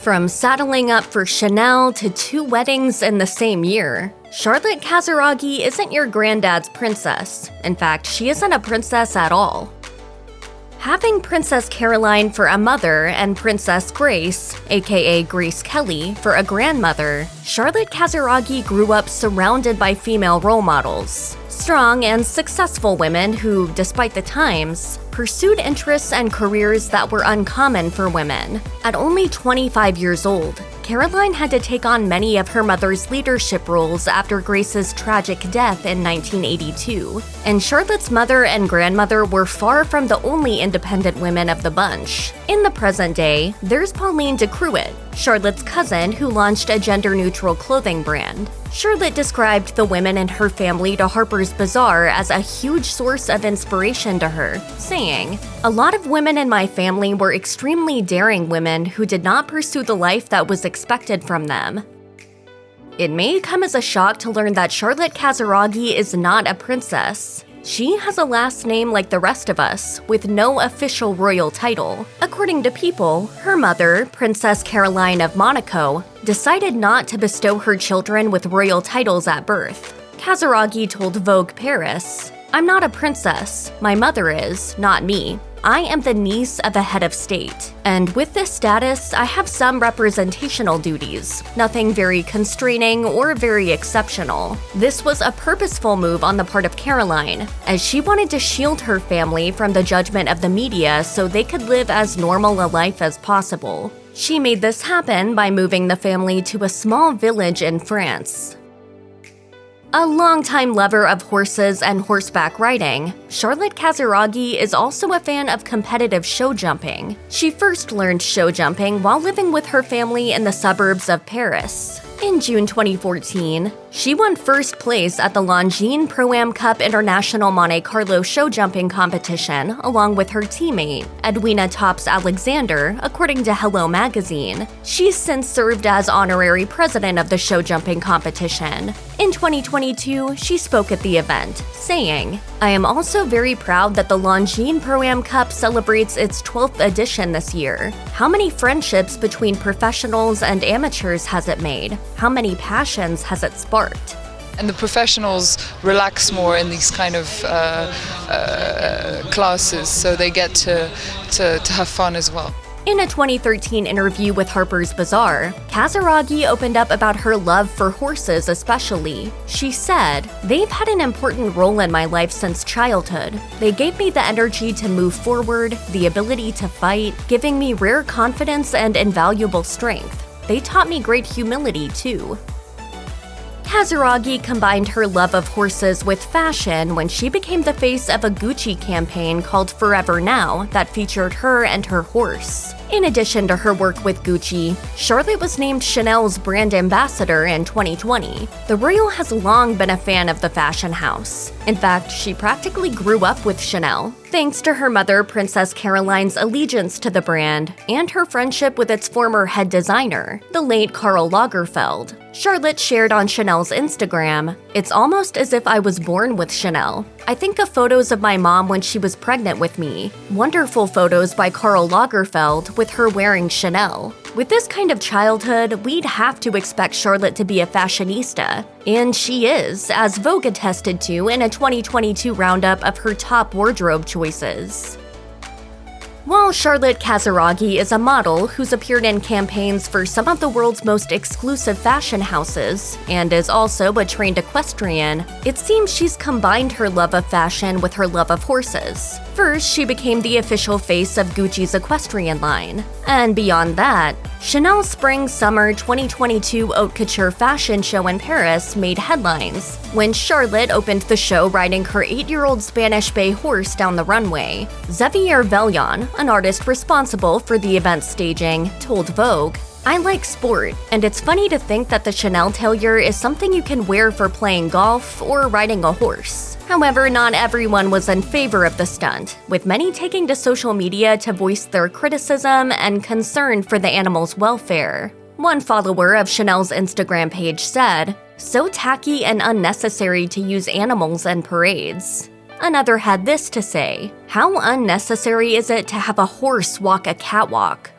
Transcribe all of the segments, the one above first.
From saddling up for Chanel to 2 weddings in the same year, Charlotte Casiraghi isn't your granddad's princess. In fact, she isn't a princess at all. Having Princess Caroline for a mother and Princess Grace, aka Grace Kelly, for a grandmother, Charlotte Casiraghi grew up surrounded by female role models. Strong and successful women who, despite the times, pursued interests and careers that were uncommon for women. At only 25 years old, Caroline had to take on many of her mother's leadership roles after Grace's tragic death in 1982, and Charlotte's mother and grandmother were far from the only independent women of the bunch. In the present day, there's Pauline de Cruet, Charlotte's cousin who launched a gender-neutral clothing brand. Charlotte described the women in her family to Harper's Bazaar as a huge source of inspiration to her, saying, "A lot of women in my family were extremely daring women who did not pursue the life that was expected from them." It may come as a shock to learn that Charlotte Casiraghi is not a princess. She has a last name like the rest of us, with no official royal title. According to People, her mother, Princess Caroline of Monaco, decided not to bestow her children with royal titles at birth. Casiraghi told Vogue Paris, "I'm not a princess. My mother is, not me. I am the niece of a head of state. And with this status, I have some representational duties. Nothing very constraining or very exceptional." This was a purposeful move on the part of Caroline, as she wanted to shield her family from the judgment of the media so they could live as normal a life as possible. She made this happen by moving the family to a small village in France. A longtime lover of horses and horseback riding, Charlotte Casiraghi is also a fan of competitive show jumping. She first learned show jumping while living with her family in the suburbs of Paris. In June 2014, she won first place at the Longines Pro-Am Cup International Monte Carlo show jumping competition along with her teammate, Edwina Tops-Alexander, according to Hello magazine. She's since served as honorary president of the show jumping competition. In 2022, she spoke at the event, saying, "I am also very proud that the Longines Pro-Am Cup celebrates its 12th edition this year. How many friendships between professionals and amateurs has it made? How many passions has it sparked?" And the professionals relax more in these kind of classes, so they get to have fun as well. In a 2013 interview with Harper's Bazaar, Casiraghi opened up about her love for horses especially. She said, "They've had an important role in my life since childhood. They gave me the energy to move forward, the ability to fight, giving me rare confidence and invaluable strength. They taught me great humility too." Casiraghi combined her love of horses with fashion when she became the face of a Gucci campaign called Forever Now that featured her and her horse. In addition to her work with Gucci, Charlotte was named Chanel's brand ambassador in 2020. The royal has long been a fan of the fashion house. In fact, she practically grew up with Chanel, thanks to her mother Princess Caroline's allegiance to the brand and her friendship with its former head designer, the late Karl Lagerfeld. Charlotte shared on Chanel's Instagram, "It's almost as if I was born with Chanel. I think of photos of my mom when she was pregnant with me. Wonderful photos by Karl Lagerfeld with her wearing Chanel." With this kind of childhood, we'd have to expect Charlotte to be a fashionista. And she is, as Vogue attested to in a 2022 roundup of her top wardrobe choices. While Charlotte Casiraghi is a model who's appeared in campaigns for some of the world's most exclusive fashion houses, and is also a trained equestrian, it seems she's combined her love of fashion with her love of horses. First, she became the official face of Gucci's equestrian line. And beyond that, Chanel's Spring-Summer 2022 Haute Couture fashion show in Paris made headlines when Charlotte opened the show riding her 8-year-old Spanish bay horse down the runway. Xavier Vellon, an artist responsible for the event's staging, told Vogue, "I like sport, and it's funny to think that the Chanel tailleur is something you can wear for playing golf or riding a horse." However, not everyone was in favor of the stunt, with many taking to social media to voice their criticism and concern for the animal's welfare. One follower of Chanel's Instagram page said, "So tacky and unnecessary to use animals in parades." Another had this to say, "How unnecessary is it to have a horse walk a catwalk?"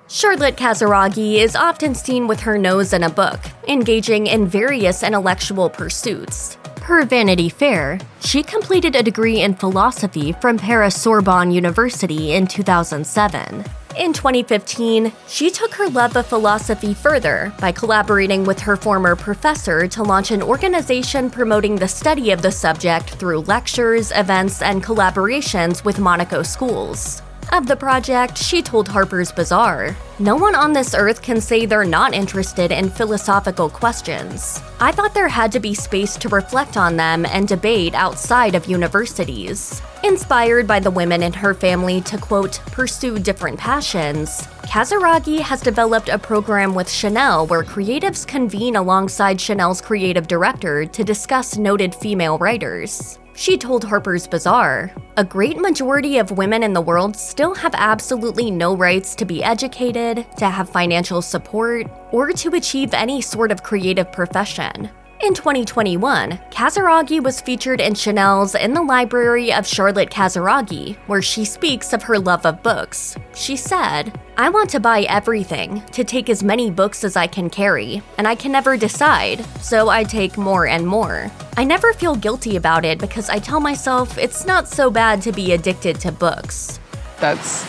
Charlotte Casiraghi is often seen with her nose in a book, engaging in various intellectual pursuits. Per Vanity Fair, she completed a degree in philosophy from Paris Sorbonne University in 2007. In 2015, she took her love of philosophy further by collaborating with her former professor to launch an organization promoting the study of the subject through lectures, events, and collaborations with Monaco schools. Of the project, she told Harper's Bazaar, "No one on this earth can say they're not interested in philosophical questions. I thought there had to be space to reflect on them and debate outside of universities." Inspired by the women in her family to, quote, pursue different passions, Casiraghi has developed a program with Chanel where creatives convene alongside Chanel's creative director to discuss noted female writers. She told Harper's Bazaar, "A great majority of women in the world still have absolutely no rights to be educated, to have financial support, or to achieve any sort of creative profession." In 2021, Casiraghi was featured in Chanel's In the Library of Charlotte Casiraghi, where she speaks of her love of books. She said, "I want to buy everything, to take as many books as I can carry, and I can never decide, so I take more and more. I never feel guilty about it because I tell myself it's not so bad to be addicted to books." That's,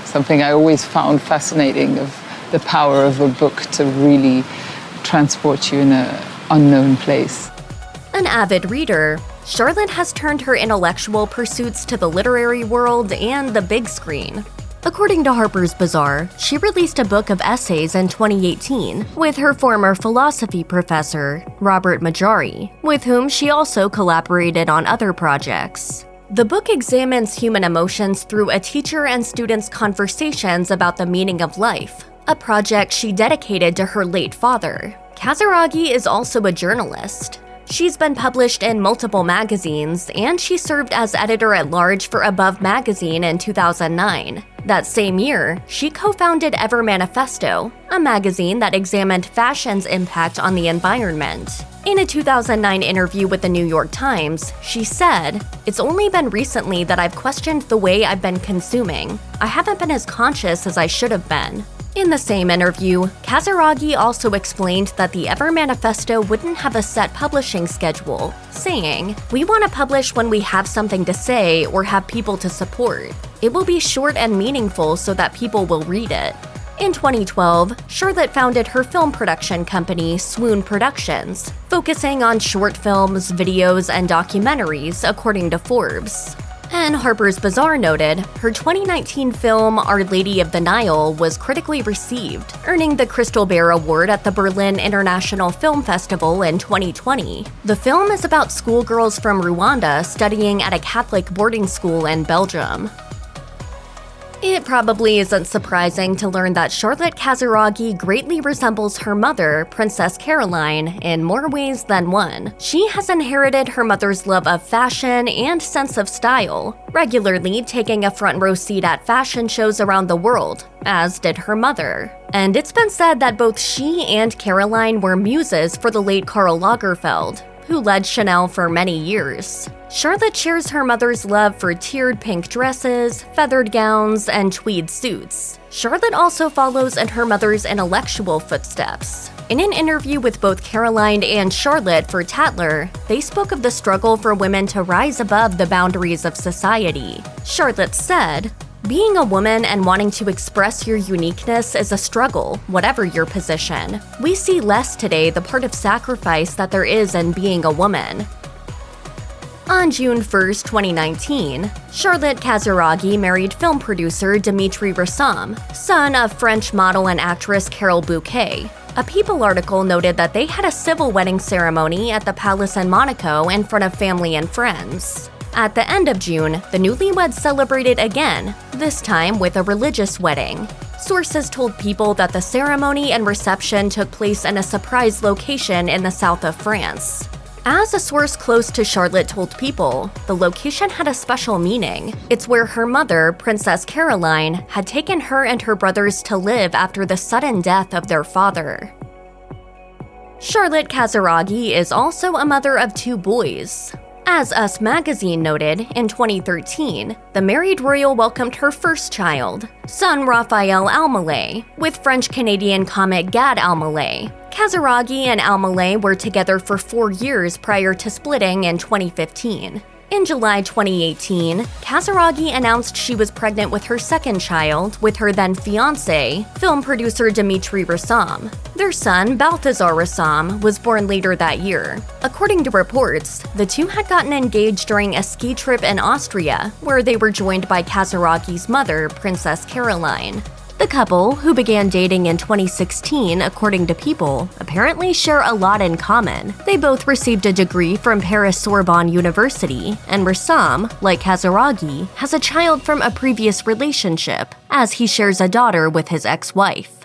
something I always found fascinating, of the power of a book to really transport you in an unknown place. An avid reader, Charlotte has turned her intellectual pursuits to the literary world and the big screen. According to Harper's Bazaar, she released a book of essays in 2018 with her former philosophy professor, Robert Majari, with whom she also collaborated on other projects. The book examines human emotions through a teacher and student's conversations about the meaning of life, a project she dedicated to her late father. Casiraghi is also a journalist. She's been published in multiple magazines, and she served as editor-at-large for Above magazine in 2009. That same year, she co-founded Ever Manifesto, a magazine that examined fashion's impact on the environment. In a 2009 interview with the New York Times, she said, "It's only been recently that I've questioned the way I've been consuming. I haven't been as conscious as I should have been." In the same interview, Casiraghi also explained that the Ever Manifesto wouldn't have a set publishing schedule, saying, "We want to publish when we have something to say or have people to support. It will be short and meaningful so that people will read it." In 2012, Charlotte founded her film production company, Swoon Productions, focusing on short films, videos, and documentaries, according to Forbes. And Harper's Bazaar noted, her 2019 film Our Lady of the Nile was critically received, earning the Crystal Bear Award at the Berlin International Film Festival in 2020. The film is about schoolgirls from Rwanda studying at a Catholic boarding school in Belgium. It probably isn't surprising to learn that Charlotte Casiraghi greatly resembles her mother, Princess Caroline, in more ways than one. She has inherited her mother's love of fashion and sense of style, regularly taking a front row seat at fashion shows around the world, as did her mother. And it's been said that both she and Caroline were muses for the late Karl Lagerfeld, who led Chanel for many years. Charlotte shares her mother's love for tiered pink dresses, feathered gowns, and tweed suits. Charlotte also follows in her mother's intellectual footsteps. In an interview with both Caroline and Charlotte for Tatler, they spoke of the struggle for women to rise above the boundaries of society. Charlotte said, "Being a woman and wanting to express your uniqueness is a struggle, whatever your position. We see less today the part of sacrifice that there is in being a woman." On June 1, 2019, Charlotte Casiraghi married film producer Dimitri Rassam, son of French model and actress Carole Bouquet. A People article noted that they had a civil wedding ceremony at the palace in Monaco in front of family and friends. At the end of June, the newlyweds celebrated again, this time with a religious wedding. Sources told People that the ceremony and reception took place in a surprise location in the south of France. As a source close to Charlotte told People, the location had a special meaning. It's where her mother, Princess Caroline, had taken her and her brothers to live after the sudden death of their father. Charlotte Casiraghi is also a mother of 2 boys. As Us magazine noted, in 2013, the married royal welcomed her first child, son Raphael Almaleh, with French-Canadian comic Gad Almaleh. Casiraghi and Almaleh were together for 4 years prior to splitting in 2015. In July 2018, Casiraghi announced she was pregnant with her second child with her then-fiancé, film producer Dimitri Rassam. Their son, Balthazar Rassam, was born later that year. According to reports, the two had gotten engaged during a ski trip in Austria, where they were joined by Casiraghi's mother, Princess Caroline. The couple, who began dating in 2016 according to People, apparently share a lot in common. They both received a degree from Paris Sorbonne University, and Rassam, like Casiraghi, has a child from a previous relationship, as he shares a daughter with his ex-wife.